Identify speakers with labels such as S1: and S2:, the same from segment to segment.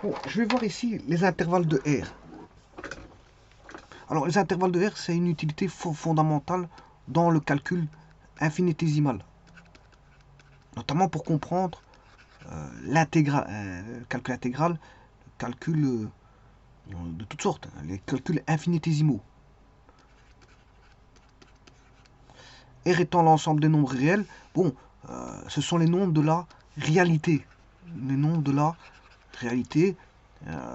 S1: Bon, je vais voir ici les intervalles de R. Alors, les intervalles de R, c'est une utilité fondamentale dans le calcul infinitésimal, notamment pour comprendre l'intégral, calcul intégral, calcul de toutes sortes, hein, les calculs infinitésimaux. R étant l'ensemble des nombres réels, bon, ce sont les nombres de la réalité. Les nombres de la réalité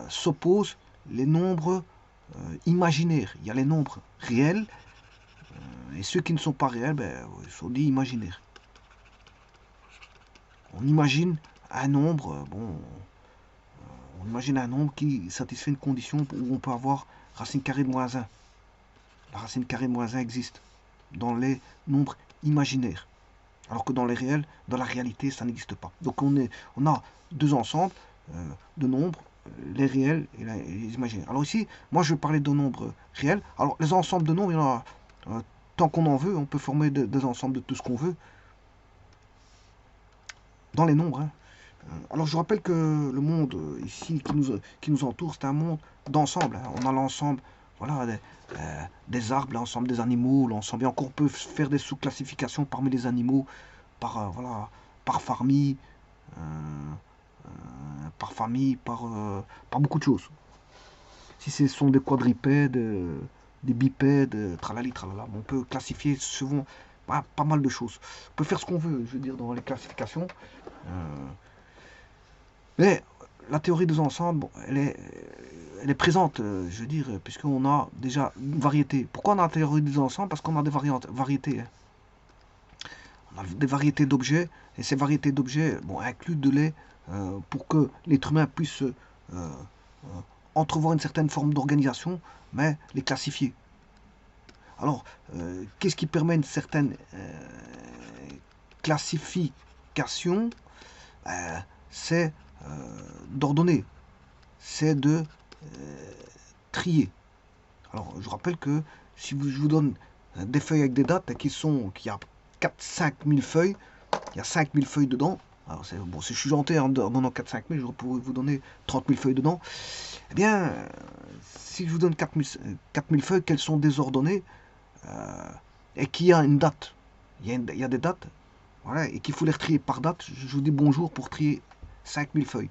S1: s'opposent les nombres imaginaires. Il y a les nombres réels, et ceux qui ne sont pas réels, ben, ils sont dits imaginaires. On imagine un nombre, on imagine un nombre qui satisfait une condition où on peut avoir racine carrée de moins 1. La racine carrée de moins 1 existe dans les nombres imaginaires. Alors que dans les réels, dans la réalité, ça n'existe pas. Donc on a deux ensembles de nombres, les réels et les imaginaires. Alors ici, moi je vais parler de nombres réels. Alors les ensembles de nombres, il y en a tant qu'on en veut, on peut former des ensembles de tout ce qu'on veut dans les nombres. Hein. Alors je rappelle que le monde ici qui nous entoure, c'est un monde d'ensemble. Hein. On a l'ensemble, voilà, des arbres, l'ensemble des animaux, l'ensemble. Et encore, on peut faire des sous-classifications parmi les animaux, voilà, par famille, par beaucoup de choses. Si ce sont des quadrupèdes, des bipèdes, tralali, tralala, on peut classifier souvent pas mal de choses. On peut faire ce qu'on veut, je veux dire, dans les classifications. Mais la théorie des ensembles, bon, elle est présente, je veux dire, puisqu'on a déjà une variété. Pourquoi on a la théorie des ensembles? Parce qu'on a des variétés. Hein. On a des variétés d'objets, et ces variétés d'objets incluent de les pour que l'être humain puisse entrevoir une certaine forme d'organisation, mais les classifier. Alors, qu'est-ce qui permet une certaine classification? C'est d'ordonner, c'est de trier. Alors, je rappelle que si je vous donne des feuilles avec des dates qu'il y a 4-5 000 feuilles, il y a 5 000 feuilles dedans. Alors, bon, si je suis gentil en donnant 4-5 000, je pourrais vous donner 30 000 feuilles dedans. Eh bien, si je vous donne 4 000 feuilles, qu'elles sont désordonnées, et qu'il y a une date, il y a des dates, voilà, et qu'il faut les trier par date, je vous dis bonjour pour trier 5 000 feuilles.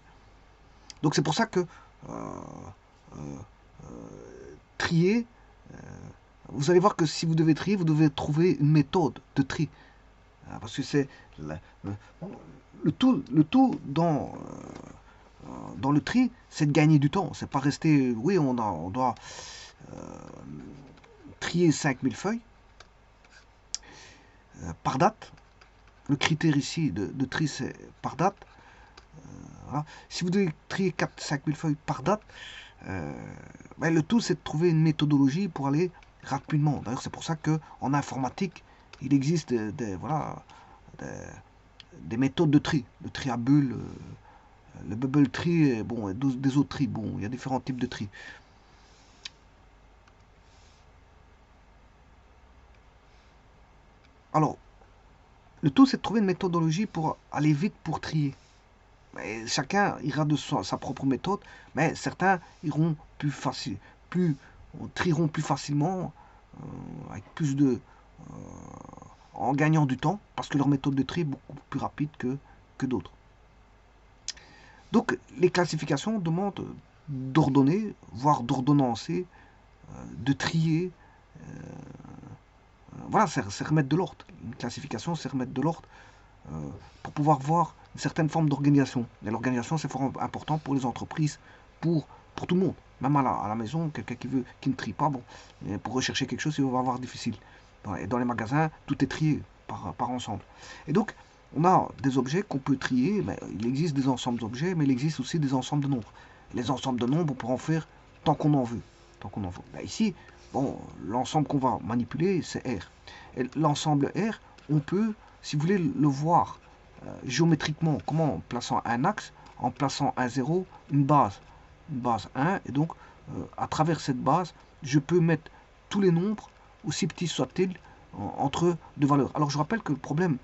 S1: Donc c'est pour ça que trier, vous allez voir que si vous devez trier, vous devez trouver une méthode de tri. Parce que c'est le tout dans le tri, c'est de gagner du temps. C'est pas rester, oui, on doit trier 5000 feuilles par date. Le critère ici de tri, c'est par date. Voilà. Si vous devez trier 4-5 000 feuilles par date, le tout c'est de trouver une méthodologie pour aller rapidement. D'ailleurs, c'est pour ça qu'en informatique, il existe des méthodes de tri à bulles, le bubble tree, bon, des autres tri. Bon, il y a différents types de tri. Alors, le tout c'est de trouver une méthodologie pour aller vite pour trier. Et chacun ira de sa propre méthode, mais certains iront trieront plus facilement, avec plus de, en gagnant du temps, parce que leur méthode de tri est beaucoup plus rapide que d'autres. Donc les classifications demandent d'ordonner, voire d'ordonnancer, de trier. Voilà, c'est remettre de l'ordre. Une classification, c'est remettre de l'ordre pour pouvoir voir une certaine forme d'organisation. Et l'organisation, c'est fort important pour les entreprises, pour tout le monde. Même à la maison, quelqu'un qui ne trie pas, bon, pour rechercher quelque chose, il va avoir difficile. Et dans les magasins, tout est trié par ensemble. Et donc, on a des objets qu'on peut trier, mais il existe des ensembles d'objets, mais il existe aussi des ensembles de nombres. Les ensembles de nombres, on peut en faire tant qu'on en veut. Ben ici, bon, l'ensemble qu'on va manipuler, c'est R. Et l'ensemble R, on peut, si vous voulez le voir géométriquement, comment? En plaçant un axe, en plaçant un 0, une base 1, et donc à travers cette base, je peux mettre tous les nombres, aussi petits soient-ils, entre deux valeurs. Alors je rappelle que le problème,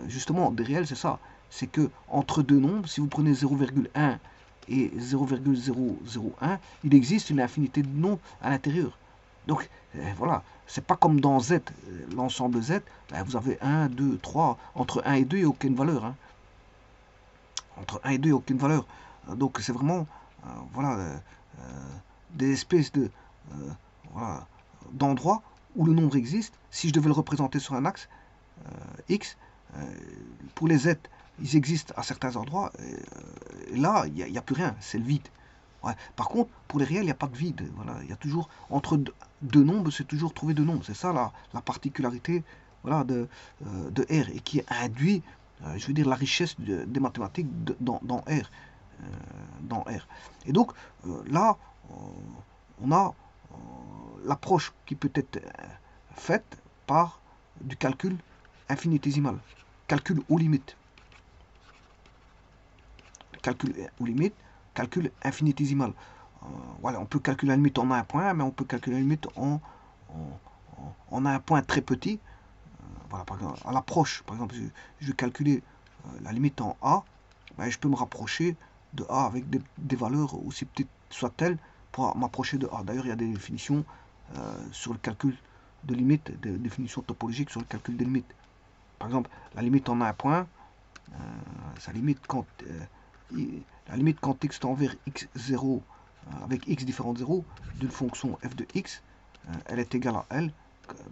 S1: justement, des réels, c'est ça, c'est que entre deux nombres, si vous prenez 0,1 et 0,001, il existe une infinité de nombres à l'intérieur. Donc voilà, c'est pas comme dans Z, l'ensemble Z, ben, vous avez 1, 2, 3, entre 1 et 2, il n'y a aucune valeur. Hein. Entre 1 et 2, il n'y a aucune valeur. Donc c'est vraiment voilà, des espèces de voilà, d'endroits où le nombre existe. Si je devais le représenter sur un axe X, pour les Z, ils existent à certains endroits, et là, il n'y a plus rien, c'est le vide. Ouais. Par contre, pour les réels, il n'y a pas de vide. Voilà. Il y a toujours, entre deux nombres, c'est toujours trouver deux nombres. C'est ça la particularité voilà, de R, et qui induit, je veux dire, la richesse des mathématiques dans R. Dans R. Et donc, là, on a l'approche qui peut être faite par du calcul infinitésimal. Calcul aux limites. Calcul aux limites, calcul infinitésimal. Voilà, on peut calculer la limite en un point, mais on peut calculer la limite en un point très petit. Voilà, par exemple, à l'approche, par exemple, je vais calculer la limite en A, ben, je peux me rapprocher de A avec des valeurs aussi petites soient-elles pour m'approcher de A. D'ailleurs, il y a des définitions sur le calcul de limite, des définitions topologiques sur le calcul des limites. Par exemple, la limite en un point, sa limite quand la limite quand x tend vers x0 avec x différent de 0 d'une fonction f de x, elle est égale à L,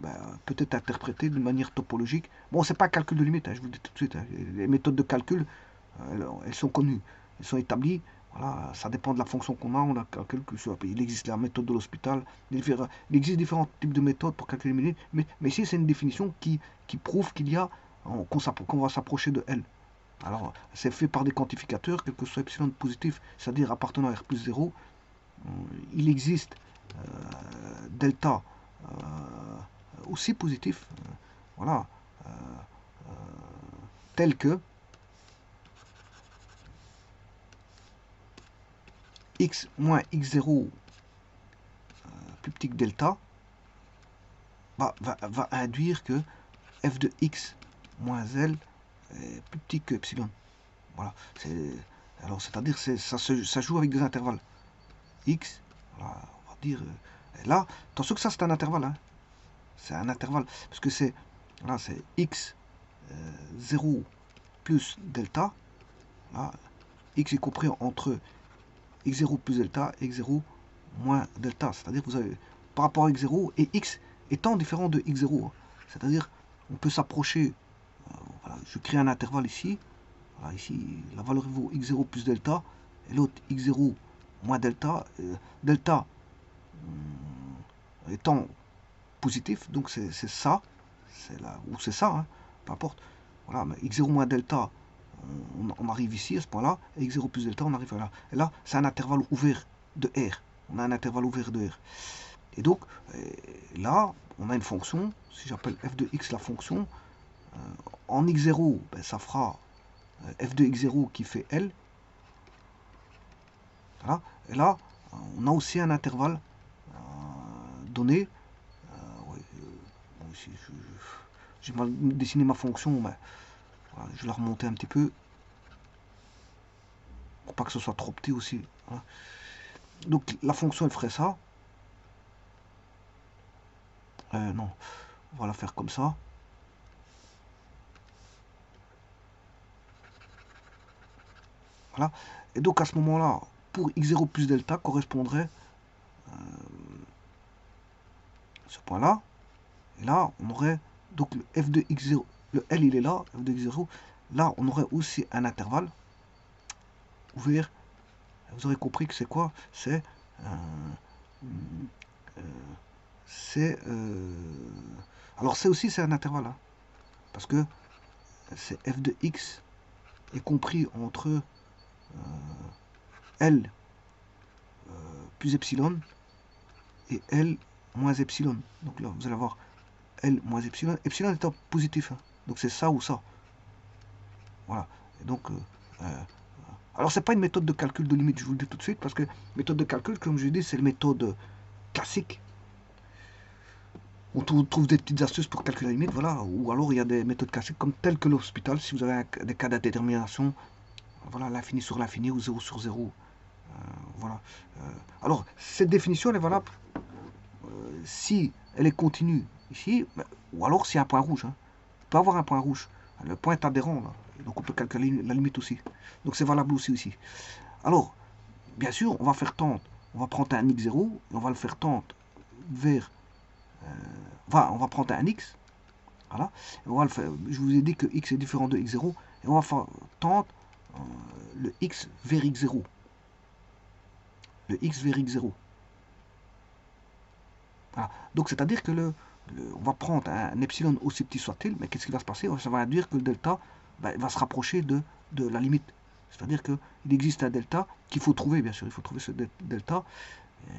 S1: ben, peut être interprétée d'une manière topologique. Bon, c'est pas un calcul de limite, hein, je vous le dis tout de suite. Hein. Les méthodes de calcul, elles sont connues, elles sont établies. Voilà, ça dépend de la fonction qu'on a. On a calcul que il existe la méthode de l'hospital. Il existe différents types de méthodes pour calculer les limites. Mais ici, c'est une définition qui prouve qu'il y a qu'on va s'approcher de L. Alors, c'est fait par des quantificateurs, quel que soit epsilon positif, c'est-à-dire appartenant à R plus 0. Il existe delta aussi positif, voilà, tel que x moins x0 plus petit que delta va induire que f de x moins L est plus petit que epsilon. Voilà. Alors, c'est-à-dire ça joue avec des intervalles. X, voilà, on va dire. Là, attention que ça, c'est un intervalle. Hein. C'est un intervalle. Parce que c'est x 0 plus delta. Là, x est compris entre x0 plus delta et x0 moins delta. C'est-à-dire que vous avez par rapport à x0 et x étant différent de x0. Hein. C'est-à-dire, on peut s'approcher. Voilà, je crée un intervalle ici. Voilà, ici, la valeur vaut x0 plus delta et l'autre x0 moins delta. Delta étant positif, donc c'est ça, c'est là, ou c'est ça, hein, peu importe. Voilà, mais x0 moins delta, on arrive ici à ce point-là, et x0 plus delta, on arrive là. Et là, c'est un intervalle ouvert de R. On a un intervalle ouvert de R. Et donc, là, on a une fonction, si j'appelle f de x la fonction, en x0, ben, ça fera f de x0 qui fait L. Voilà. Et là, on a aussi un intervalle donné. Ouais, bon, ici, j'ai mal dessiné ma fonction, mais voilà, je vais la remonter un petit peu. Pour pas que ce soit trop petit aussi. Voilà. Donc la fonction, elle ferait ça. Non, on va la faire comme ça. Voilà. Et donc à ce moment-là, pour x0 plus delta correspondrait ce point-là. Et là, on aurait donc le f de x0, le L il est là, f de x0. Là, on aurait aussi un intervalle ouvert. Vous aurez compris que c'est quoi? C'est alors c'est aussi c'est un intervalle, hein, parce que c'est f de x est compris entre L plus epsilon et L moins epsilon. Donc là, vous allez avoir L moins epsilon. Epsilon étant positif. Hein. Donc c'est ça ou ça. Voilà. Et donc, alors c'est pas une méthode de calcul de limite, je vous le dis tout de suite, parce que méthode de calcul, comme je l'ai dit, c'est une méthode classique. On trouve des petites astuces pour calculer la limite, voilà. Ou alors il y a des méthodes classiques comme telles que l'hospital, si vous avez des cas d'indétermination, voilà, l'infini sur l'infini ou 0 sur 0. Voilà. Alors, cette définition, elle est valable si elle est continue ici, ou alors s'il y a un point rouge. Hein. On peut avoir un point rouge. Le point est adhérent, là. Donc on peut calculer la limite aussi. Donc c'est valable aussi ici. Alors, bien sûr, on va faire tendre. On va prendre un x0 et on va le faire tendre vers... on va prendre un x. Voilà. Et on va le faire, je vous ai dit que x est différent de x0. Et on va faire tendre le x vers x0. Le x vers x0. Voilà. Donc c'est-à-dire que on va prendre un epsilon aussi petit soit-il, mais qu'est-ce qui va se passer? Ça va induire que le delta va se rapprocher de la limite. C'est-à-dire qu'il existe un delta qu'il faut trouver, bien sûr, il faut trouver ce delta.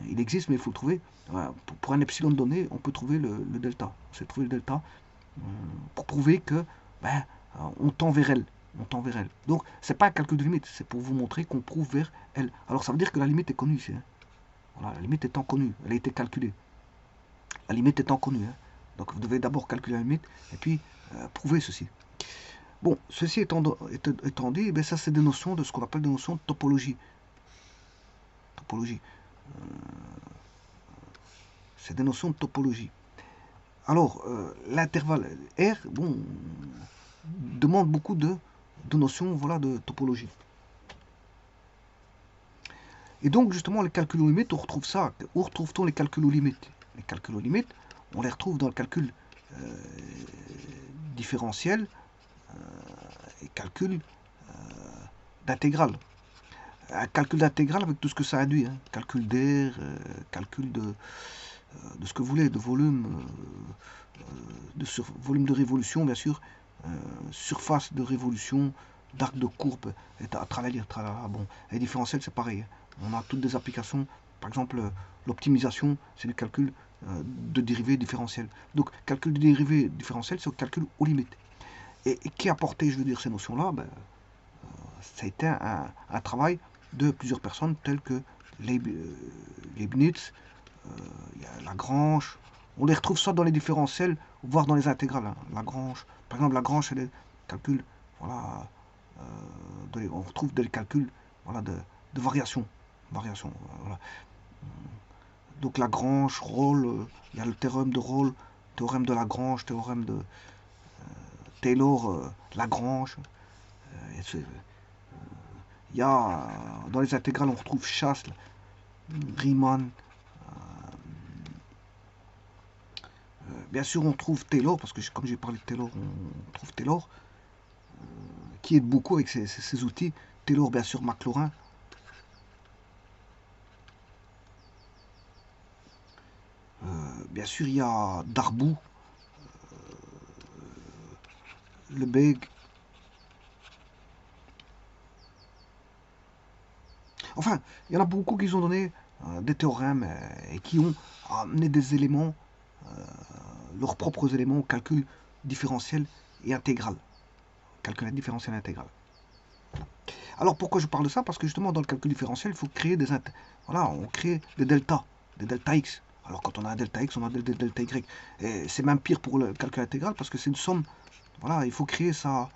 S1: Il existe, mais il faut le trouver. Pour un epsilon donné, on peut trouver le delta. On sait trouver le delta pour prouver que on tend vers elle. On tend vers elle. Donc, c'est pas un calcul de limite, c'est pour vous montrer qu'on prouve vers elle. Alors, ça veut dire que la limite est connue ici. Hein. Voilà, la limite étant connue, elle a été calculée. La limite étant connue. Hein. Donc, vous devez d'abord calculer la limite et puis prouver ceci. Bon, ceci étant dit, ça c'est des notions de ce qu'on appelle des notions de topologie. Topologie. C'est des notions de topologie. Alors, l'intervalle R, bon, demande beaucoup de notions, voilà, de topologie. Et donc, justement, les calculs aux limites, on retrouve ça. Où retrouve-t-on les calculs aux limites? Les calculs aux limites, on les retrouve dans le calcul différentiel et calcul d'intégrale. Un calcul d'intégrale avec tout ce que ça induit. Hein. Calcul d'air, calcul de ce que vous voulez, de volume, volume de révolution, bien sûr, surface de révolution, d'arc de courbe, et tralala, bon. Et différentiel, c'est pareil. On a toutes des applications, par exemple, l'optimisation, c'est le calcul de dérivés différentiels. Donc, calcul de dérivés différentiels, c'est le calcul aux limites. Et qui a porté, je veux dire, ces notions-là? Ça a été un travail de plusieurs personnes, telles que Leibniz, Lagrange. On les retrouve soit dans les différentiels, voire dans les intégrales. Hein. Lagrange, par exemple, Lagrange, c'est les calculs, voilà, on retrouve des calculs, voilà, de variation. Voilà. Donc Lagrange, Rolle, il y a le théorème de Rolle, théorème de Lagrange, théorème de Taylor, Lagrange. Il y a, dans les intégrales, on retrouve Chasles, Riemann. Bien sûr, on trouve Taylor, parce que comme j'ai parlé de Taylor, on trouve Taylor, qui aide beaucoup avec ses outils. Taylor, bien sûr, Maclaurin. Bien sûr, il y a Darboux, Lebesgue. Enfin, il y en a beaucoup qui ont donné des théorèmes et qui ont amené des éléments, leurs propres éléments au calcul différentiel et intégral. Calcul différentiel et intégral. Alors pourquoi je parle de ça? Parce que justement dans le calcul différentiel, il faut créer des voilà, on crée des delta x. Alors quand on a un delta x, on a des delta y. Et c'est même pire pour le calcul intégral parce que c'est une somme. Voilà, il faut créer ça.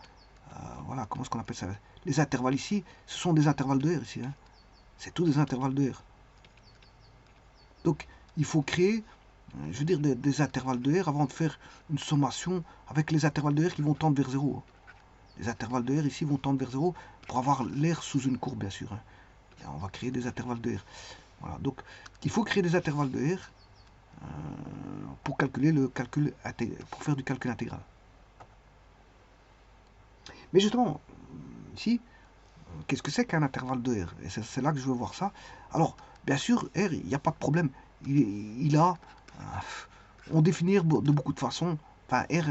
S1: Voilà, comment est-ce qu'on appelle ça? Les intervalles ici, ce sont des intervalles de R ici. Hein. C'est tous des intervalles de R. Donc il faut créer, je veux dire, des intervalles de R avant de faire une sommation avec les intervalles de R qui vont tendre vers 0. Les intervalles de R ici vont tendre vers 0 pour avoir l'air sous une courbe, bien sûr. Hein. Et on va créer des intervalles de R. Voilà, donc il faut créer des intervalles de R pour calculer pour faire du calcul intégral. Mais justement, ici, qu'est-ce que c'est qu'un intervalle de R? Et c'est là que je veux voir ça. Alors, bien sûr, R, il n'y a pas de problème. Il a, on définit de beaucoup de façons. Enfin, R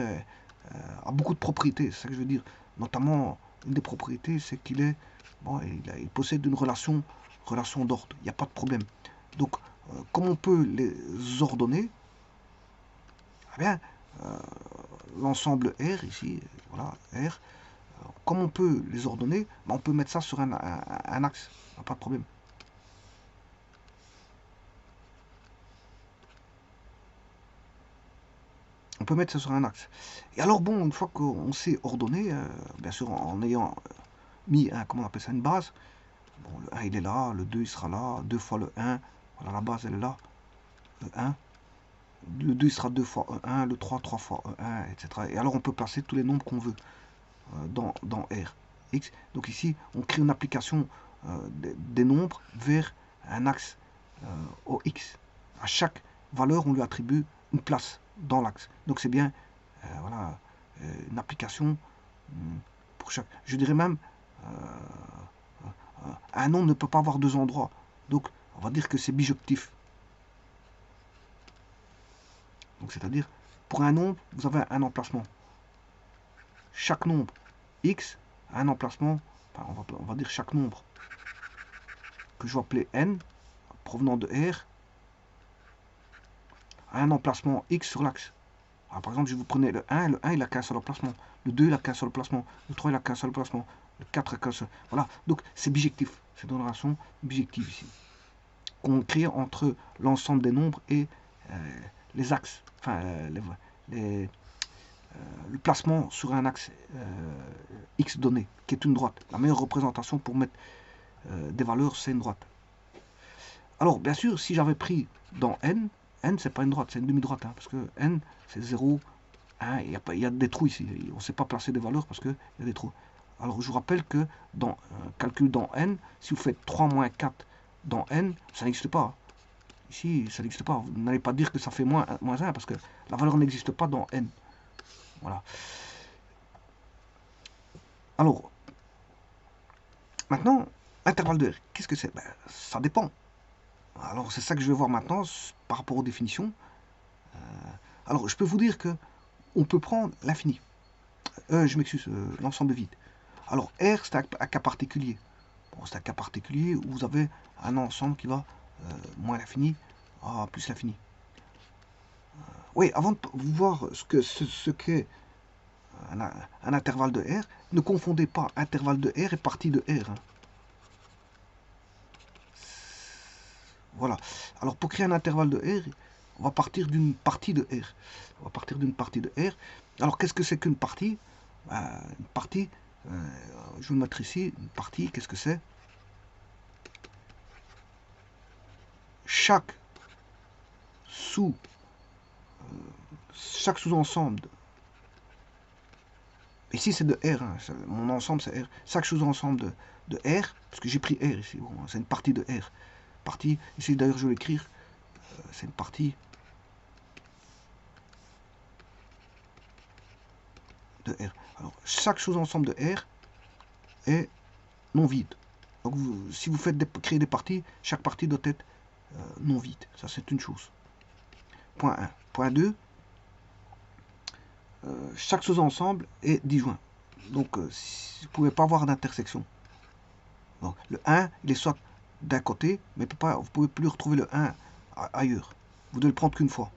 S1: a beaucoup de propriétés, c'est ça que je veux dire. Notamment, une des propriétés, c'est qu'il est, bon, il possède une relation d'ordre. Il n'y a pas de problème. Donc, comme on peut les ordonner, eh bien, l'ensemble R ici, voilà, R, comme on peut les ordonner, on peut mettre ça sur un axe, pas de problème. On peut mettre ça sur un axe. Et alors bon, une fois qu'on sait ordonner, bien sûr en ayant mis, comment on appelle ça, une base, Bon, le 1 il est là, le 2 il sera là, 2 fois le 1, voilà la base elle est là, le 1. Le 2 il sera 2 fois E1, le 3, 3 fois E1, etc. Et alors on peut placer tous les nombres qu'on veut dans R. X. Donc ici, on crée une application des nombres vers un axe OX. À chaque valeur, on lui attribue une place dans l'axe. Donc c'est bien voilà, une application pour chaque. Je dirais même, un nombre ne peut pas avoir deux endroits. Donc on va dire que c'est bijectif. Donc c'est-à-dire, pour un nombre, vous avez un emplacement. Chaque nombre x a un emplacement, enfin, on va dire chaque nombre que je vais appeler n, provenant de R, a un emplacement x sur l'axe. Par exemple, je vous prenez le 1 il n'a qu'un seul emplacement. Le 2, il n'a qu'un seul emplacement. Le 3, il n'a qu'un seul emplacement. Le 4, il n'a qu'un seul. Voilà, donc c'est bijectif. C'est une relation bijective ici. Qu'on crée entre l'ensemble des nombres et les axes. Enfin, le placement sur un axe X donné, qui est une droite. La meilleure représentation pour mettre des valeurs, c'est une droite. Alors, bien sûr, si j'avais pris dans n, n, c'est pas une droite, c'est une demi-droite, hein, parce que n, c'est 0, 1, il y a des trous ici. On ne sait pas placer des valeurs parce qu'il y a des trous. Alors, je vous rappelle que dans calcul dans n, si vous faites 3 moins 4 dans n, ça n'existe pas. Ici, ça n'existe pas. Vous n'allez pas dire que ça fait moins 1, parce que la valeur n'existe pas dans n. Voilà. Alors, maintenant, intervalle de R, qu'est-ce que c'est? Ben, ça dépend. Alors, c'est ça que je vais voir maintenant par rapport aux définitions. Alors, je peux vous dire que on peut prendre l'infini. Je m'excuse, l'ensemble vide. Alors, R, c'est un cas particulier. Bon, c'est un cas particulier où vous avez un ensemble qui va moins l'infini à plus l'infini. Oui, avant de vous voir ce qu'est un intervalle de R, ne confondez pas intervalle de R et partie de R. Hein. Voilà. Alors, pour créer un intervalle de R, on va partir d'une partie de R. On va partir d'une partie de R. Alors, qu'est-ce que c'est qu'une partie? Une partie, je vais le mettre ici, une partie, qu'est-ce que c'est? Chaque sous-ensemble, ici c'est de R, hein, mon ensemble c'est R, chaque sous-ensemble de R, parce que j'ai pris R ici, bon, c'est une partie de R. Partie, ici d'ailleurs je vais l'écrire, c'est une partie de R. Alors, chaque sous-ensemble de R est non vide. Donc, si vous faites créer des parties, chaque partie doit être non vide. Ça, c'est une chose. Point 1. Point 2. Chaque sous-ensemble est disjoint. Donc, vous ne pouvez pas avoir d'intersection. Donc, le 1, il est soit d'un côté, mais vous ne pouvez plus retrouver le 1 ailleurs. Vous devez le prendre qu'une fois.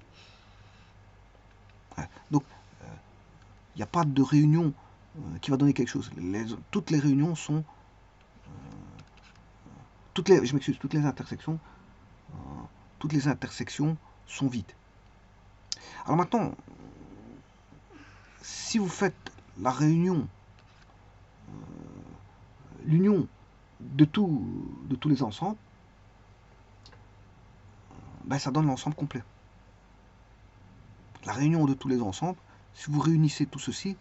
S1: Donc, il n'y a pas de réunion qui va donner quelque chose. Toutes les réunions sont... toutes les intersections sont vides. Alors maintenant, si vous faites la réunion, l'union de tous les ensembles, ben ça donne l'ensemble complet. La réunion de tous les ensembles, si vous réunissez tout ceci,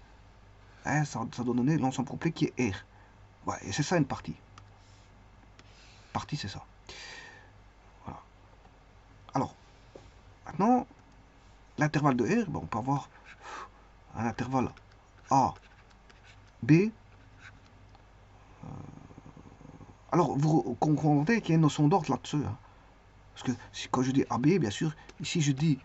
S1: hein, ça doit donner l'ensemble complet qui est R. Ouais, et c'est ça une partie. Partie, c'est ça. Voilà. Alors, maintenant, l'intervalle de R, ben, on peut avoir un intervalle A, B. Alors, vous comprenez qu'il y a une notion d'ordre là-dessus. Hein. Parce que quand je dis AB, bien sûr, ici je dis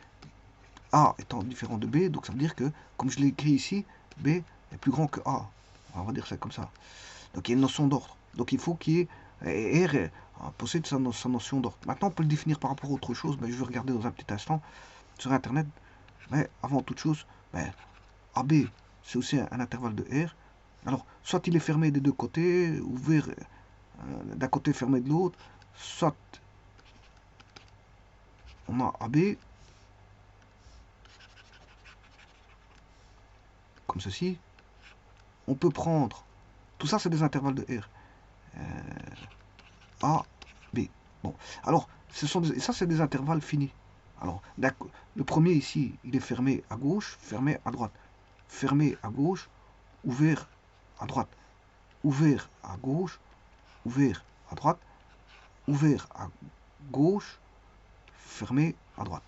S1: A étant différent de B, donc ça veut dire que, comme je l'ai écrit ici, B est plus grand que A. On va dire ça comme ça. Donc il y a une notion d'ordre. Donc il faut qu'il y ait... R possède sa notion d'ordre. Maintenant, on peut le définir par rapport à autre chose, mais je vais regarder dans un petit instant sur Internet. Mais avant toute chose, AB, c'est aussi un intervalle de R. Alors, soit il est fermé des deux côtés, ouvert d'un côté, fermé de l'autre, soit on a AB, comme ceci. On peut prendre, tout ça c'est des intervalles de R. A, B. Bon, alors, ça c'est des intervalles finis. Alors, le premier ici, il est fermé à gauche, fermé à droite. Fermé à gauche, ouvert à droite. Ouvert à gauche, ouvert à droite. Ouvert à gauche, fermé à droite.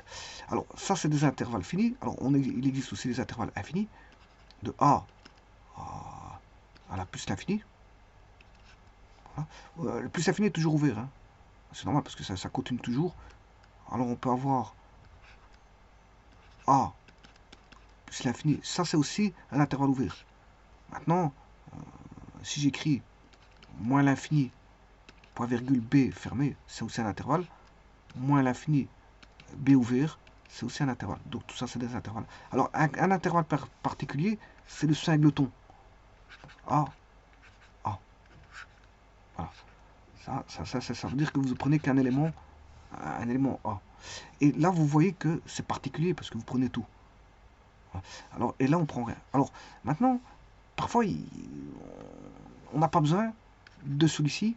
S1: Alors, ça c'est des intervalles finis. Alors, il existe aussi des intervalles infinis. De A à la plus l'infini. Voilà. Le plus l'infini est toujours ouvert. Hein. C'est normal parce que ça continue toujours. Alors on peut avoir A plus l'infini. Ça c'est aussi un intervalle ouvert. Maintenant, si j'écris moins l'infini, point virgule B fermé, c'est aussi un intervalle. Moins l'infini, B ouvert, c'est aussi un intervalle. Donc tout ça c'est des intervalles. Alors un intervalle particulier, c'est le singleton. A, A. Voilà. Ça veut dire que vous prenez qu'un élément, A. Et là, vous voyez que c'est particulier parce que vous prenez tout. Alors, et là, on prend rien. Alors, maintenant, parfois, on n'a pas besoin de celui-ci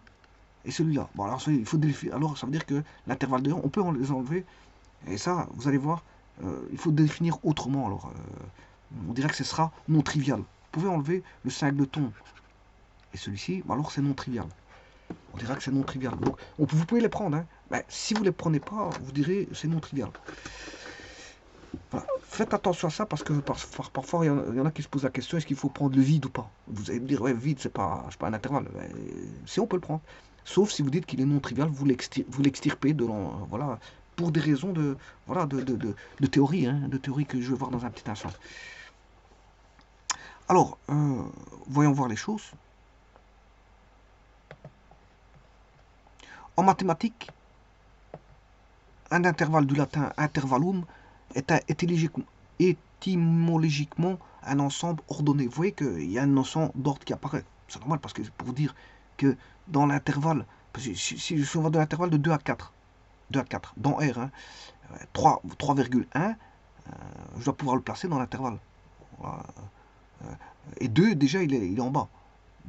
S1: et celui-là. Bon, alors, il faut définir. Alors, ça veut dire que l'intervalle de 1, on peut les enlever. Et ça, vous allez voir, il faut définir autrement. Alors, on dirait que ce sera non trivial. Vous pouvez enlever le singleton et celui-ci, alors c'est non trivial. On dira que c'est non trivial. Donc, vous pouvez les prendre. Hein. Ben, si vous ne les prenez pas, vous direz c'est non trivial. Voilà. Faites attention à ça parce que parfois il y en a qui se posent la question est-ce qu'il faut prendre le vide ou pas. Vous allez me dire ouais, vide, c'est pas un intervalle. Ben, si on peut le prendre. Sauf si vous dites qu'il est non trivial, vous l'extirpez de voilà, pour des raisons de théorie, hein, de théorie que je vais voir dans un petit instant. Alors, voyons voir les choses. En mathématiques, un intervalle du latin intervallum est étymologiquement un ensemble ordonné. Vous voyez qu'il y a une notion d'ordre qui apparaît. C'est normal parce que pour dire que dans l'intervalle, si on va de l'intervalle de 2 à 4, dans R, hein, 3,1, je dois pouvoir le placer dans l'intervalle. Et 2, déjà, il est en bas.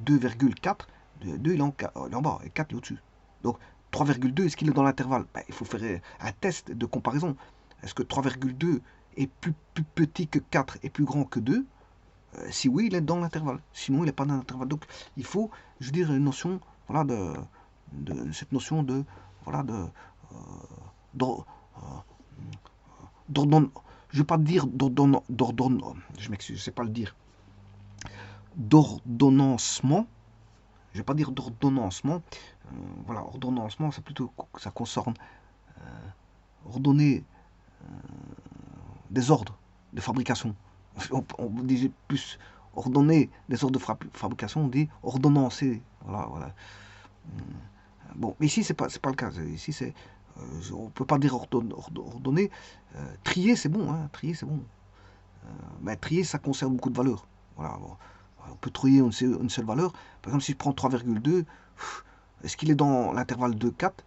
S1: 2,4, 2 il est en bas, et 4 il est au-dessus. Donc 3,2, est-ce qu'il est dans l'intervalle? Il faut faire un test de comparaison. Est-ce que 3,2 est plus petit que 4 et plus grand que 2? Si oui, il est dans l'intervalle. Sinon, il n'est pas dans l'intervalle. Donc, il faut, je veux dire, une notion, voilà, cette notion de, voilà, je ne vais pas dire je m'excuse, je ne sais pas le dire, d'ordonnancement. Je ne vais pas dire d'ordonnancement. Voilà, ordonnancement, c'est plutôt, ça concerne ordonner des ordres de fabrication. On dit plus ordonner des ordres de fabrication, on dit ordonnancer. Voilà. Bon, ici, c'est pas le cas. Ici, c'est, on ne peut pas dire ordonner. Trier, c'est bon. Hein, trier, c'est bon. Mais trier, ça concerne beaucoup de valeurs. Voilà. Bon. On peut trier une seule valeur. Par exemple, si je prends 3,2, est-ce qu'il est dans l'intervalle de 4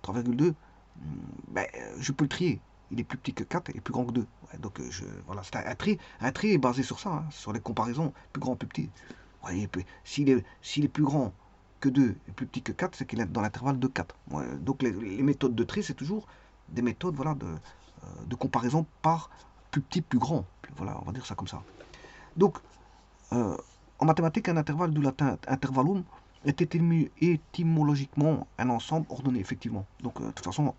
S1: 3,2 ben, je peux le trier. Il est plus petit que 4 et plus grand que 2. Ouais, donc, voilà, c'est un tri est basé sur ça, hein, sur les comparaisons plus grand, plus petit. Ouais, s'il est plus grand que 2 et plus petit que 4, c'est qu'il est dans l'intervalle de 4. Ouais, donc, les méthodes de tri, c'est toujours des méthodes voilà, de comparaison par plus petit, plus grand. Voilà, on va dire ça comme ça. Donc, en mathématiques, un intervalle du latin intervallum est étymologiquement un ensemble ordonné, effectivement. Donc, de toute façon,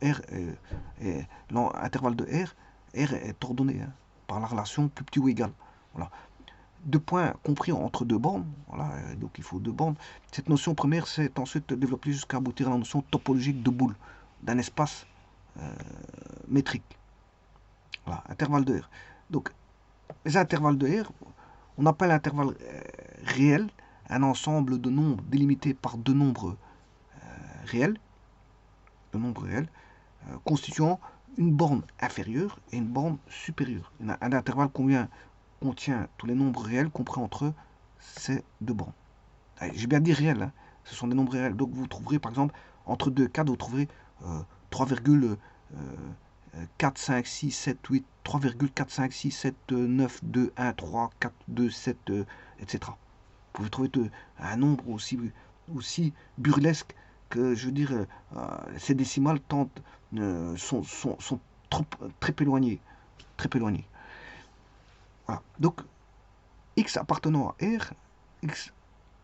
S1: l'intervalle de R est ordonné hein, par la relation plus petit ou égal. Voilà. Deux points compris entre deux bandes. Voilà, donc il faut deux bandes. Cette notion première s'est ensuite développée jusqu'à aboutir à la notion topologique de boule, d'un espace métrique. Voilà, intervalle de R. Donc, les intervalles de R, on appelle l'intervalle réel un ensemble de nombres délimité par deux nombres réels, constituant une borne inférieure et une borne supérieure. Un intervalle contient tous les nombres réels compris entre ces deux bornes. J'ai bien dit réels, hein, ce sont des nombres réels. Donc vous trouverez par exemple entre 2 et 4, vous trouverez 3,4, 5, 6, 7, 8, 3,4, 5, 6, 7, 9, 2, 1, 3, 4, 2, 7, etc. Vous pouvez trouver un nombre aussi burlesque que, je veux dire, ces décimales sont trop, très éloignées. Très éloignées. Voilà. Donc, x appartenant à R, x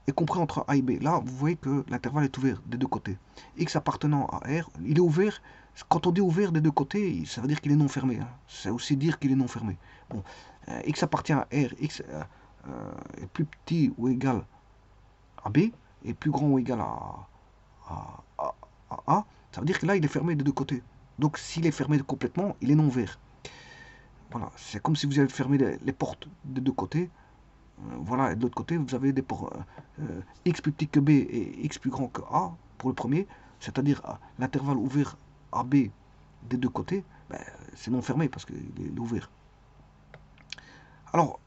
S1: est compris entre A et B. Là, vous voyez que l'intervalle est ouvert des deux côtés. X appartenant à R, il est ouvert. Quand on dit ouvert des deux côtés, ça veut dire qu'il est non fermé. Hein. Ça veut aussi dire qu'il est non fermé. Bon, X appartient à R, X est plus petit ou égal à B, et plus grand ou égal à A, ça veut dire que là, il est fermé des deux côtés. Donc, s'il est fermé complètement, il est non ouvert. Voilà, c'est comme si vous avez fermé les portes des deux côtés. Voilà, et de l'autre côté, vous avez des ports x plus petit que b et x plus grand que a pour le premier, c'est-à-dire l'intervalle ouvert AB des deux côtés, ben, c'est non fermé parce qu'il est ouvert. Alors,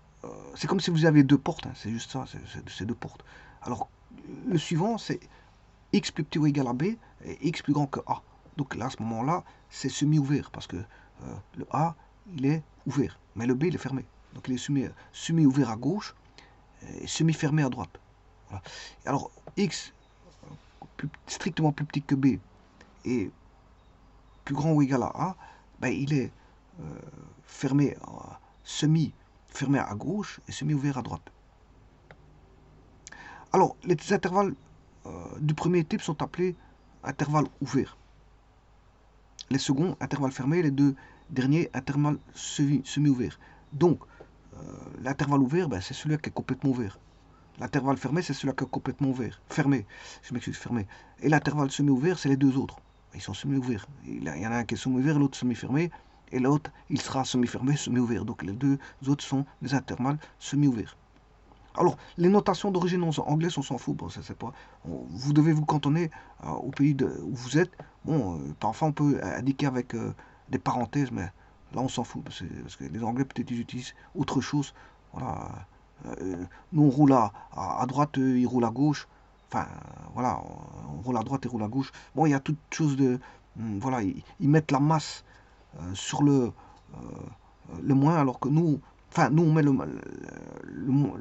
S1: c'est comme si vous avez deux portes, hein, c'est juste ça, c'est deux portes. Alors, le suivant, c'est x plus petit ou égal à b et x plus grand que a. Donc là, à ce moment-là, c'est semi-ouvert parce que le a, il est ouvert, mais le b, il est fermé. Donc il est semi-ouvert à gauche et semi-fermé à droite. Voilà. Alors, x strictement plus petit que b et plus grand ou égal à a, ben, il est fermé, semi-fermé à gauche et semi-ouvert à droite. Alors, les intervalles du premier type sont appelés intervalles ouverts. Les seconds, intervalles fermés, les deux derniers, intervalles semi-ouverts. Donc, l'intervalle ouvert, ben, c'est celui qui est complètement ouvert. L'intervalle fermé, c'est celui qui est complètement ouvert. Fermé, je m'excuse, fermé. Et l'intervalle semi-ouvert, c'est les deux autres. Ils sont semi-ouverts. Il y en a un qui est semi-ouvert, l'autre semi-fermé. Et l'autre, il sera semi-fermé, semi-ouvert. Donc les deux autres sont des intervalles semi-ouverts. Alors, les notations d'origine anglaise, on s'en fout. Bon, ça, c'est pas, vous devez vous cantonner au pays où vous êtes. Bon, parfois on peut indiquer avec des parenthèses, mais là on s'en fout. Parce que les Anglais, peut-être, ils utilisent autre chose. Voilà. Nous, on roule à droite, ils roulent à gauche. Enfin, voilà, on roule à droite et roule à gauche. Bon, il y a toute chose de... voilà, ils mettent la masse sur le moins, alors que nous... Enfin, nous, on met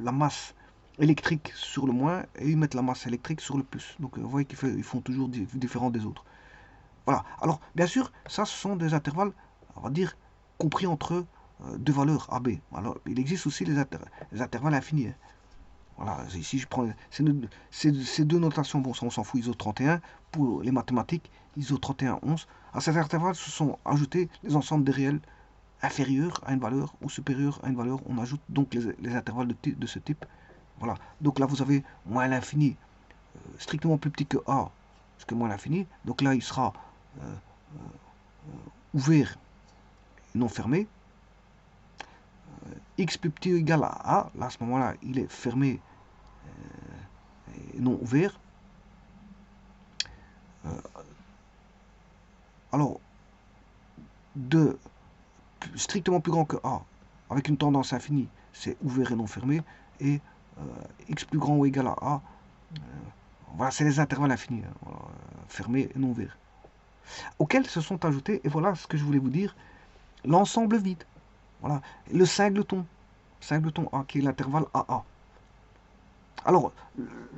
S1: la masse électrique sur le moins et ils mettent la masse électrique sur le plus. Donc, vous voyez qu'ils font toujours différent des autres. Voilà. Alors, bien sûr, ça, ce sont des intervalles, on va dire, compris entre deux valeurs AB. Alors, il existe aussi les intervalles infinis. Hein. Voilà, ici, je prends ces deux notations. Bon, ça, on s'en fout, ISO 31. Pour les mathématiques, ISO 31, 11. À ces intervalles se sont ajoutés les ensembles des réels inférieurs à une valeur ou supérieurs à une valeur. On ajoute donc les intervalles de ce type. Voilà. Donc là, vous avez moins l'infini, strictement plus petit que A, parce que moins l'infini. Donc là, il sera ouvert et non fermé. X plus petit ou égal à A, là, à ce moment-là, il est fermé et non ouvert. Alors, de strictement plus grand que A, avec une tendance infinie, c'est ouvert et non fermé. Et x plus grand ou égal à A, voilà, c'est les intervalles infinis, hein, voilà, fermés et non ouverts. Auxquels se sont ajoutés, et voilà ce que je voulais vous dire, l'ensemble vide. Voilà, le singleton A, qui est l'intervalle AA. Alors,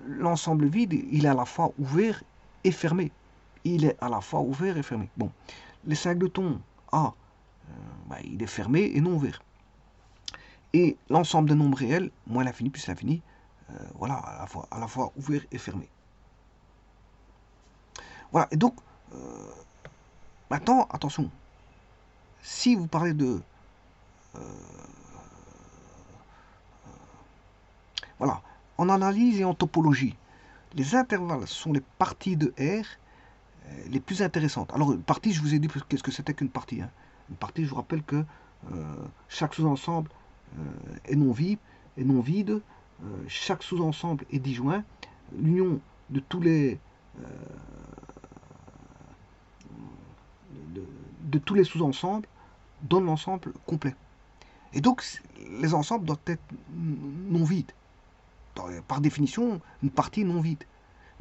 S1: l'ensemble vide, il est à la fois ouvert et fermé. Il est à la fois ouvert et fermé. Bon, les singletons A, il est fermé et non ouvert. Et l'ensemble des nombres réels, moins l'infini plus l'infini, voilà, à la fois ouvert et fermé. Voilà, et donc, maintenant, attention, si vous parlez de... voilà, en analyse et en topologie, les intervalles sont les parties de R les plus intéressantes. Alors, une partie, je vous ai dit qu'est-ce que c'était qu'une partie. Hein. Une partie, je vous rappelle que chaque sous-ensemble est non vide, chaque sous-ensemble est disjoint, l'union de tous les sous-ensembles donne l'ensemble complet. Et donc, les ensembles doivent être non vides. Par définition, une partie non vide.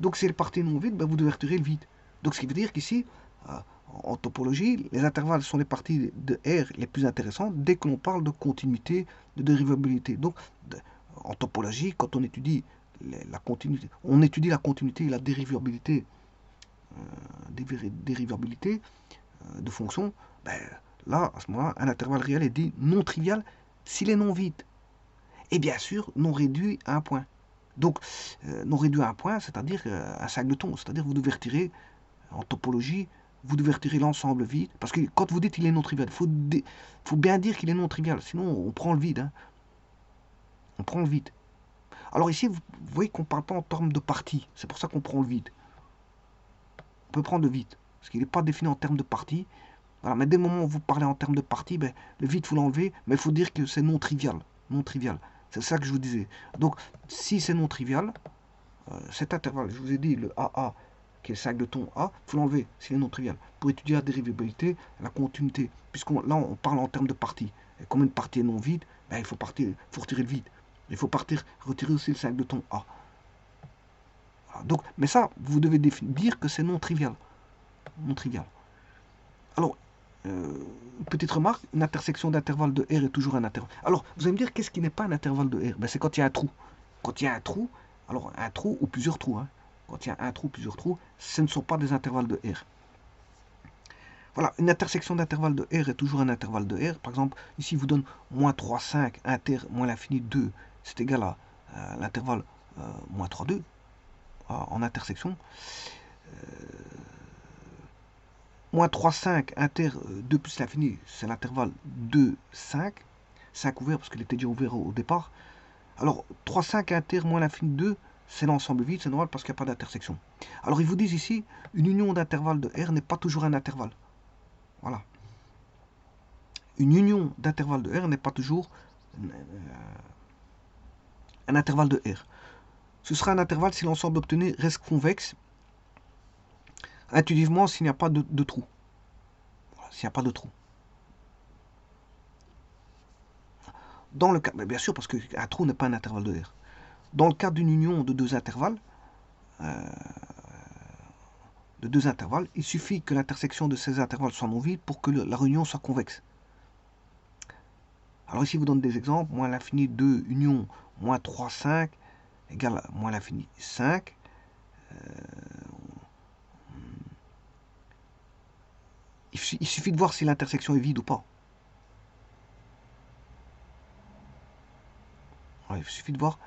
S1: Donc, si les parties non vides, vous devez retirer le vide. Donc, ce qui veut dire qu'ici, en topologie, les intervalles sont les parties de R les plus intéressantes dès que l'on parle de continuité, de dérivabilité. Donc, en topologie, quand on étudie la continuité et la dérivabilité dérivabilité de fonction, ben, là, à ce moment-là, un intervalle réel est dit non trivial s'il est non vide. Et bien sûr, non réduit à un point. Donc, non réduit à un point, c'est-à-dire un singleton, c'est-à-dire vous devez retirer, en topologie, vous devez retirer l'ensemble vide, parce que quand vous dites qu'il est non trivial, il faut bien dire qu'il est non trivial, sinon on prend le vide. Hein. On prend le vide. Alors ici, vous voyez qu'on ne parle pas en termes de partie, c'est pour ça qu'on prend le vide. On peut prendre le vide, parce qu'il n'est pas défini en termes de partie. Voilà, mais dès le moment où vous parlez en termes de partie, ben, le vide, il faut l'enlever, mais il faut dire que c'est non trivial. Non trivial. C'est ça que je vous disais. Donc, si c'est non trivial, cet intervalle, je vous ai dit, le AA, qui est le singleton A, il faut l'enlever, s'il est non trivial, pour étudier la dérivabilité, la continuité. Puisqu'on là, on parle en termes de partie. Et comme une partie est non vide, ben, il faut retirer le vide. Il faut retirer aussi le singleton A. Voilà, donc, mais ça, vous devez dire que c'est non trivial. Non trivial. Alors, petite remarque, une intersection d'intervalle de R est toujours un intervalle. Alors, vous allez me dire, qu'est-ce qui n'est pas un intervalle de R? Ben, c'est quand il y a un trou. Quand il y a un trou, alors un trou ou plusieurs trous, hein. Quand il y a un trou, plusieurs trous, ce ne sont pas des intervalles de R. Voilà, une intersection d'intervalle de R est toujours un intervalle de R. Par exemple, ici, il vous donne moins 3, 5, inter, moins l'infini 2, c'est égal à l'intervalle moins 3, 2, en intersection. Moins 3, 5, inter 2 plus l'infini, c'est l'intervalle 2, 5. 5 ouvert parce qu'il était déjà ouvert au départ. Alors, 3, 5, inter, moins l'infini 2, c'est l'ensemble vide, c'est normal parce qu'il n'y a pas d'intersection. Alors, ils vous disent ici, une union d'intervalles de R n'est pas toujours un intervalle. Voilà. Une union d'intervalles de R n'est pas toujours un intervalle de R. Ce sera un intervalle si l'ensemble obtenu reste convexe, intuitivement s'il n'y a pas de trou. Voilà, s'il n'y a pas de trou. Dans le cas, bien sûr, parce qu'un trou n'est pas un intervalle de R. Dans le cas d'une union de deux intervalles, il suffit que l'intersection de ces intervalles soit non vide pour que la réunion soit convexe. Alors ici, je vous donne des exemples. Moins l'infini 2 union moins 3, 5 égale à moins l'infini 5. Il suffit de voir si l'intersection est vide ou pas. Il suffit de voir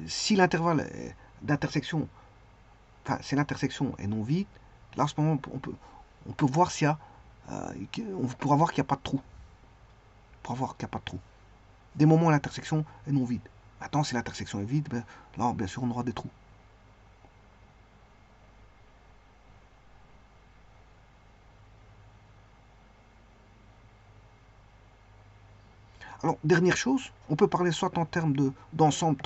S1: si l'intervalle d'intersection, enfin, si l'intersection est non vide, là, en ce moment, on peut voir s'il y a, on pourra voir qu'il n'y a pas de trou. On pourra voir qu'il n'y a pas de trou. Des moments où l'intersection est non vide. Maintenant, si l'intersection est vide, ben, là, bien sûr, on aura des trous. Alors, dernière chose, on peut parler soit en termes d'ensemble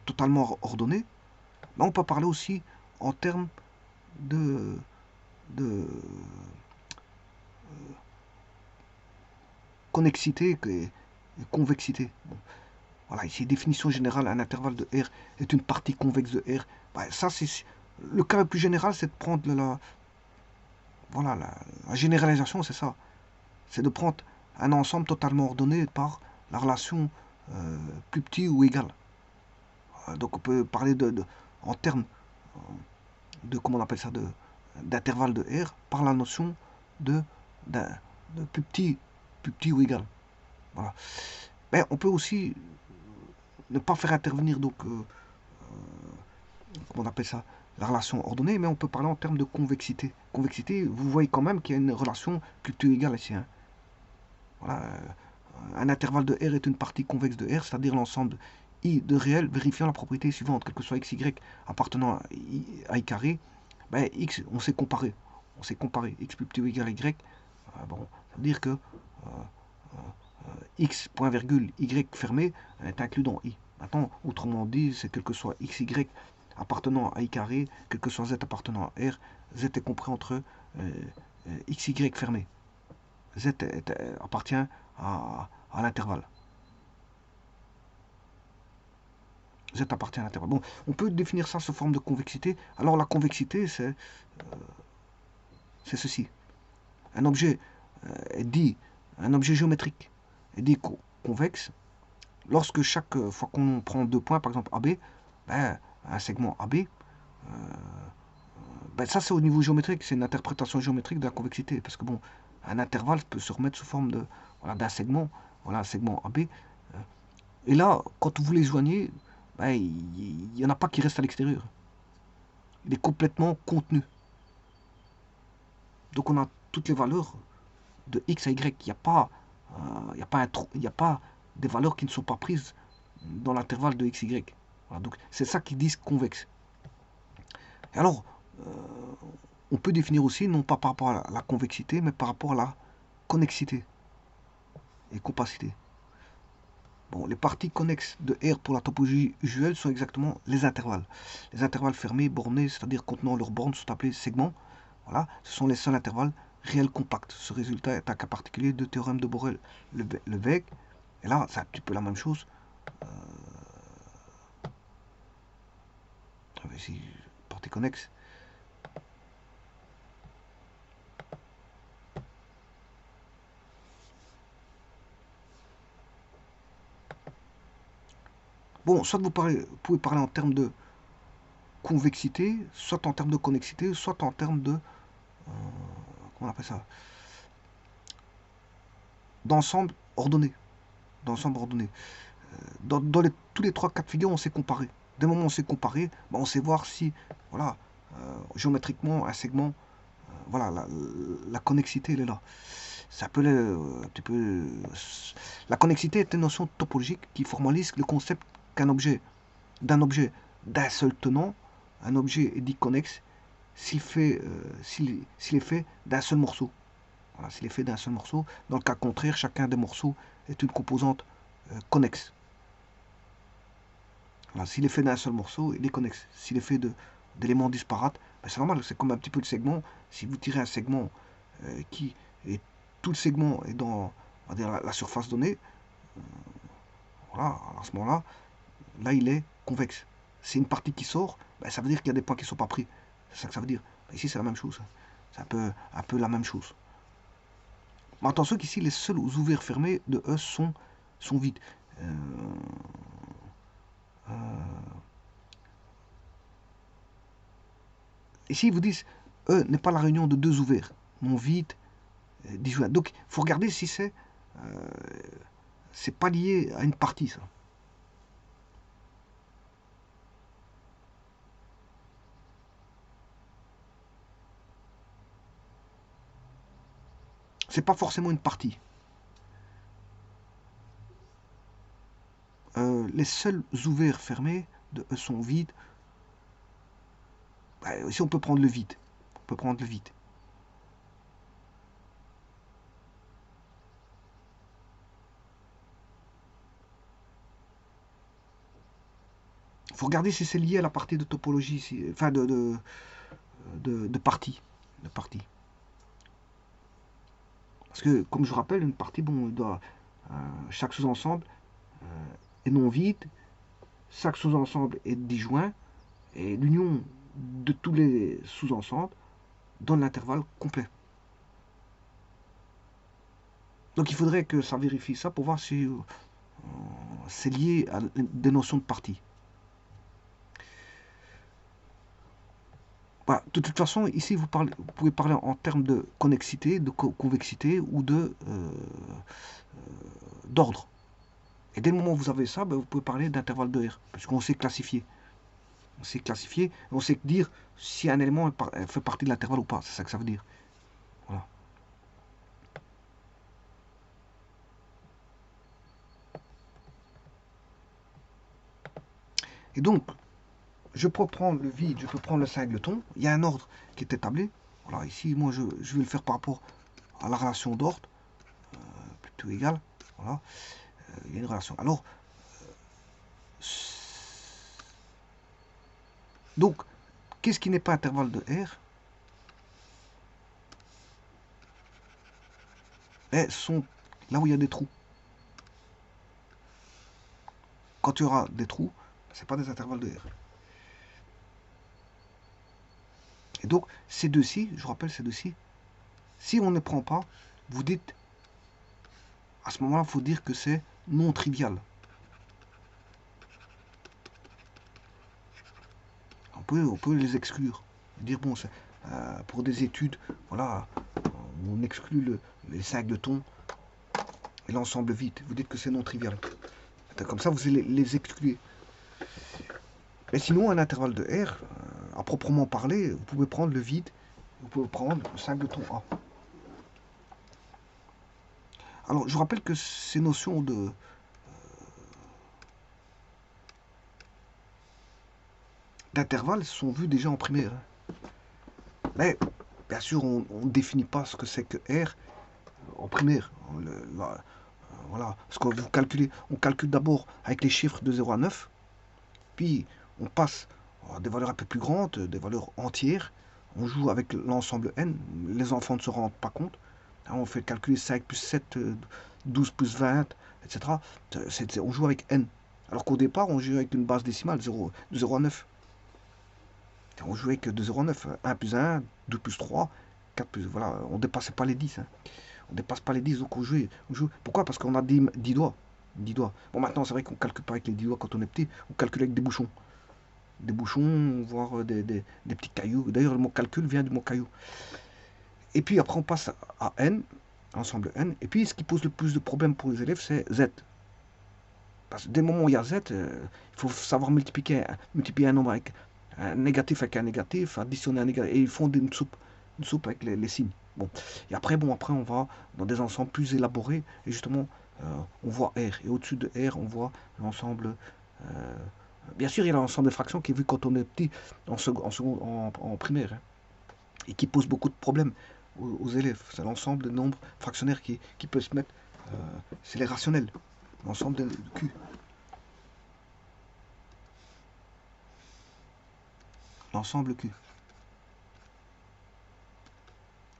S1: totalement ordonné, mais on peut parler aussi en termes de connexité et convexité. Bon. Voilà, ici, définition générale, un intervalle de R est une partie convexe de R. Ben, ça, c'est le cas le plus général, c'est de prendre voilà, la généralisation, c'est ça. C'est de prendre un ensemble totalement ordonné par la relation plus petit ou égal. Donc on peut parler en termes de, comment on appelle ça, d'intervalle de R par la notion de plus petit ou égal. Voilà. Mais on peut aussi ne pas faire intervenir donc comment on appelle ça, la relation ordonnée, mais on peut parler en termes de convexité. Convexité, vous voyez quand même qu'il y a une relation plus petit ou égale ici. Hein. Voilà, un intervalle de R est une partie convexe de R, c'est-à-dire l'ensemble I de réel vérifiant la propriété suivante, quel que soit x, y appartenant à I carré, ben, x, on sait comparer. On sait comparer x plus petit ou égal à y. Bon, ça veut dire que x, point virgule, y fermé est inclus dans I. Maintenant, autrement dit, c'est quel que soit x, y appartenant à I carré, quel que soit z appartenant à R, z est compris entre x, y fermé. Z appartient à l'intervalle. Z appartient à l'intervalle. Bon, on peut définir ça sous forme de convexité. Alors la convexité, c'est ceci. Un objet géométrique est dit convexe lorsque chaque fois qu'on prend 2 points, par exemple AB, ben, un segment AB, ben ça c'est au niveau géométrique, c'est une interprétation géométrique de la convexité, parce que bon, un intervalle peut se remettre sous forme de, voilà, d'un segment, voilà, un segment AB. Et là, quand vous les joignez, ben, il n'y en a pas qui reste à l'extérieur. Il est complètement contenu. Donc on a toutes les valeurs de x à y. Il n'y a pas, il y a pas des valeurs qui ne sont pas prises dans l'intervalle de x, y. Voilà, donc c'est ça qui disent convexe. Et alors, on peut définir aussi, non pas par rapport à la convexité, mais par rapport à la connexité et compacité. Bon, les parties connexes de R pour la topologie usuelle sont exactement les intervalles. Les intervalles fermés, bornés, c'est-à-dire contenant leurs bornes, sont appelés segments. Voilà, ce sont les seuls intervalles réels compacts. Ce résultat est un cas particulier de théorème de Borel-Lebesgue. Et là, c'est un petit peu la même chose. Ici, partie connexe. Bon, soit vous pouvez parler en termes de convexité, soit en termes de connexité, soit en termes de... comment on appelle ça? D'ensemble ordonné. D'ensemble ordonné. Dans tous les 3 cas de figure, on sait comparer. Dès le moment où on sait comparer, ben on sait voir si, voilà, géométriquement, un segment, voilà, la connexité, elle est là. Ça peut un petit peu... La connexité est une notion topologique qui formalise le concept d'un objet d'un seul tenant, un objet est dit connexe s'il est fait d'un seul morceau. Voilà, s'il est fait d'un seul morceau. Dans le cas contraire, chacun des morceaux est une composante connexe. Voilà, s'il est fait d'un seul morceau, il est connexe. S'il est fait d'éléments disparates, ben c'est normal, c'est comme un petit peu le segment. Si vous tirez un segment qui est tout le segment est dans, on va dire, la surface donnée, voilà, à ce moment-là, là il est convexe. C'est une partie qui sort, ben, ça veut dire qu'il y a des points qui ne sont pas pris. C'est ça que ça veut dire. Ben, ici c'est la même chose. C'est un peu la même chose. Mais attention qu'ici les seuls ouverts fermés de E sont vides. Ici ils vous disent E n'est pas la réunion de 2 ouverts, non vides, disjoints. Donc il faut regarder si c'est pas lié à une partie ça. C'est pas forcément une partie. Les seuls ouverts fermés de E sont vides. Ben, ici on peut prendre le vide. On peut prendre le vide. Il faut regarder si c'est lié à la partie de topologie, enfin de partie. De partie. Parce que, comme je vous rappelle, une partie, bon, chaque sous-ensemble est non vide, chaque sous-ensemble est disjoint, et l'union de tous les sous-ensembles donne l'intervalle complet. Donc il faudrait que ça vérifie ça pour voir si c'est lié à des notions de partie. Voilà. De toute façon, ici, vous pouvez parler en termes de connexité, de convexité ou d'ordre. Et dès le moment où vous avez ça, ben, vous pouvez parler d'intervalle de R, puisqu'on sait classifier. On sait classifier, on sait dire si un élément fait partie de l'intervalle ou pas. C'est ça que ça veut dire. Voilà. Et donc, je peux prendre le vide, je peux prendre le singleton. Il y a un ordre qui est établi. Voilà, ici, moi, je vais le faire par rapport à la relation d'ordre, plutôt égale. Voilà, il y a une relation. Alors, donc, qu'est-ce qui n'est pas intervalle de R? Eh, sont là où il y a des trous. Quand il y aura des trous, c'est pas des intervalles de R. Et donc, ces deux-ci, je vous rappelle ces deux-ci, si on ne prend pas, vous dites, à ce moment-là, il faut dire que c'est non trivial. on peut les exclure. Dire, bon, pour des études, voilà, on exclut les singletons et l'ensemble vide. Vous dites que c'est non trivial. Comme ça, vous allez les exclure. Mais sinon, un intervalle de R, à proprement parler, vous pouvez prendre le vide, vous pouvez prendre le singleton A. Alors, je vous rappelle que ces notions d'intervalle sont vues déjà en primaire. Mais, bien sûr, on ne définit pas ce que c'est que R en primaire. Voilà, ce que vous calculez, on calcule d'abord avec les chiffres de 0 à 9, puis on passe à des valeurs un peu plus grandes, des valeurs entières. On joue avec l'ensemble n, les enfants ne se rendent pas compte. On fait calculer 5 plus 7, 12 plus 20, etc. On joue avec n. Alors qu'au départ, on joue avec une base décimale, de 0 à 9. On jouait que de 0 à 9. 1 plus 1, 2 plus 3, 4 plus... Voilà, on ne dépassait pas les 10. Hein. On ne dépasse pas les 10, donc on joue. Pourquoi? Parce qu'on a 10 doigts. 10 doigts. Bon, maintenant, c'est vrai qu'on ne calcule pas avec les 10 doigts quand on est petit. On calcule avec des bouchons. Des bouchons, voire des petits cailloux. D'ailleurs, le mot calcul vient du mot caillou. Et puis après, on passe à n, ensemble n. Et puis, ce qui pose le plus de problèmes pour les élèves, c'est z. Parce que dès le moment où il y a z, il faut savoir multiplier un nombre avec un négatif avec un négatif, additionner un négatif. Et ils font une soupe avec les signes. Bon. Et après, on va dans des ensembles plus élaborés. Et justement, on voit R. Et au-dessus de R, on voit l'ensemble... bien sûr, il y a l'ensemble des fractions qui est vu quand on est petit, en primaire. Hein, et qui pose beaucoup de problèmes aux élèves. C'est l'ensemble des nombres fractionnaires qui peut se mettre... c'est les rationnels. L'ensemble de Q. L'ensemble Q.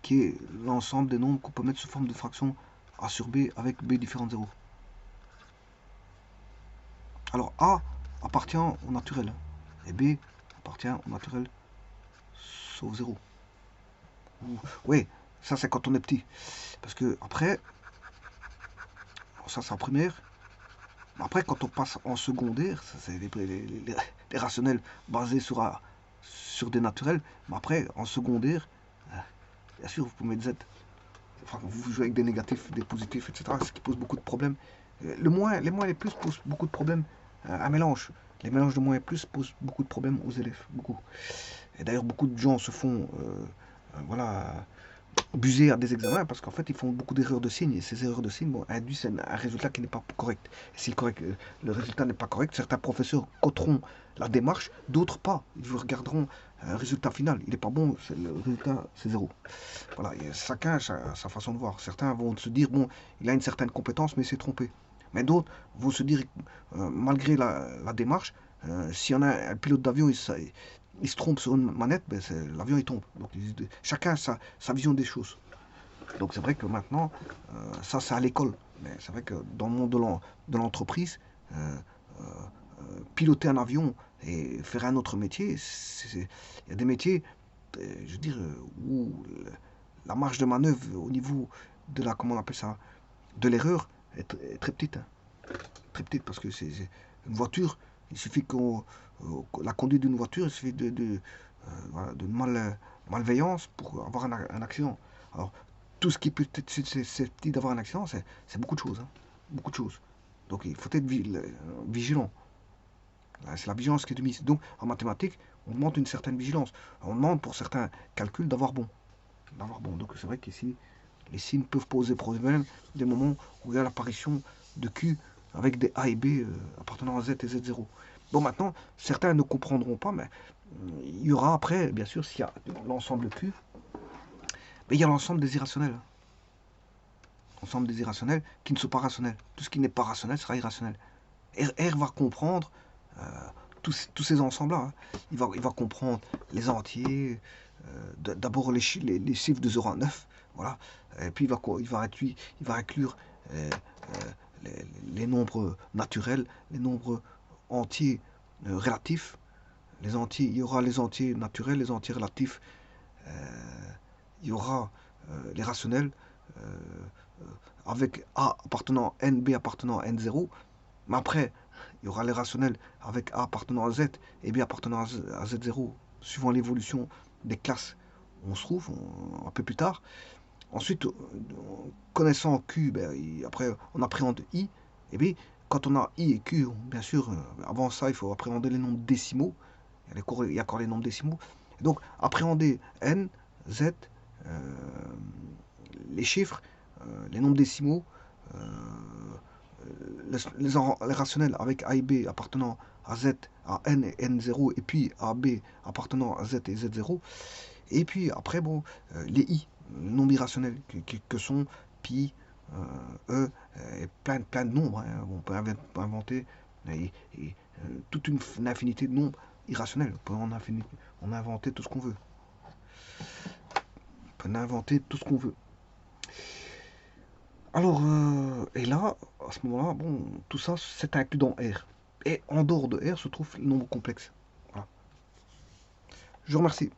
S1: Qui est l'ensemble des nombres qu'on peut mettre sous forme de fraction A sur B avec B différent de 0. Alors A appartient au naturel. Et B appartient au naturel sauf 0. Oui, ça c'est quand on est petit. Parce que après, ça c'est en primaire. Après, quand on passe en secondaire, c'est les rationnels basés sur des naturels. Mais après, en secondaire, bien sûr, vous pouvez mettre Z. Enfin, vous jouez avec des négatifs, des positifs, etc. Ce qui pose beaucoup de problèmes. Les moins et les plus posent beaucoup de problèmes. Un mélange. Les mélanges de moins et plus posent beaucoup de problèmes aux élèves. Beaucoup. Et d'ailleurs, beaucoup de gens se font voilà, abuser à des examens parce qu'en fait, ils font beaucoup d'erreurs de signes. Et ces erreurs de signes induisent un résultat qui n'est pas correct. Et si le résultat n'est pas correct, certains professeurs coteront la démarche, d'autres pas. Ils vous regarderont un résultat final. Il n'est pas bon, le résultat, c'est 0. Voilà, et chacun a sa façon de voir. Certains vont se dire, bon, il a une certaine compétence, mais il s'est trompé. Mais d'autres vont se dire, malgré la démarche, s'il y en a un pilote d'avion, il se trompe sur une manette, ben l'avion il tombe. Donc chacun a sa vision des choses. Donc c'est vrai que maintenant, ça c'est à l'école. Mais c'est vrai que dans le monde de l'entreprise, piloter un avion et faire un autre métier, il y a des métiers, je veux dire, où la marge de manœuvre au niveau de la, comment on appelle ça, de l'erreur est très petite. Hein. Très petite parce que c'est une voiture, il suffit qu'on la conduite d'une voiture, il suffit voilà, de malveillance pour avoir un accident. Alors, tout ce qui peut être susceptible d'avoir un accident, c'est beaucoup de choses. Hein. Beaucoup de choses. Donc, il faut être vigilant. C'est la vigilance qui est de mise. Donc, en mathématiques, on demande une certaine vigilance. On demande pour certains calculs d'avoir bon. Donc, c'est vrai qu'ici, les signes peuvent poser problème des moments où il y a l'apparition de Q avec des A et B appartenant à Z et Z0. Bon, maintenant, certains ne comprendront pas, mais il y aura après, bien sûr, s'il y a l'ensemble Q, mais il y a l'ensemble des irrationnels. L'ensemble des irrationnels qui ne sont pas rationnels. Tout ce qui n'est pas rationnel sera irrationnel. R va comprendre tous ces ensembles-là. Hein. Il va comprendre les entiers, d'abord les chiffres de 0 à 9, voilà. Et puis il va inclure les nombres naturels, les nombres entiers relatifs. Les entiers, il y aura les entiers naturels, les entiers relatifs, il y aura les rationnels avec A appartenant à N, B appartenant à N0. Mais après, il y aura les rationnels avec A appartenant à Z et B appartenant à Z0, suivant l'évolution des classes où on se trouve un peu plus tard. Ensuite, connaissant Q, après on appréhende I, et bien quand on a I et Q, bien sûr, avant ça, il faut appréhender les nombres décimaux. Il y a encore les nombres décimaux. Donc, appréhender N, Z, les chiffres, les nombres décimaux, les rationnels avec A et B appartenant à Z, à N et N0, et puis à B appartenant à Z et Z0. Et puis après, bon, les I, les nombres irrationnels, que sont pi, E, et plein de nombres. Hein. On peut inventer toute une infinité de nombres irrationnels. On peut en inventer tout ce qu'on veut. On peut inventer tout ce qu'on veut. Alors, et là, à ce moment-là, bon, tout ça, c'est inclus dans R. Et en dehors de R se trouvent les nombres complexes. Voilà. Je vous remercie.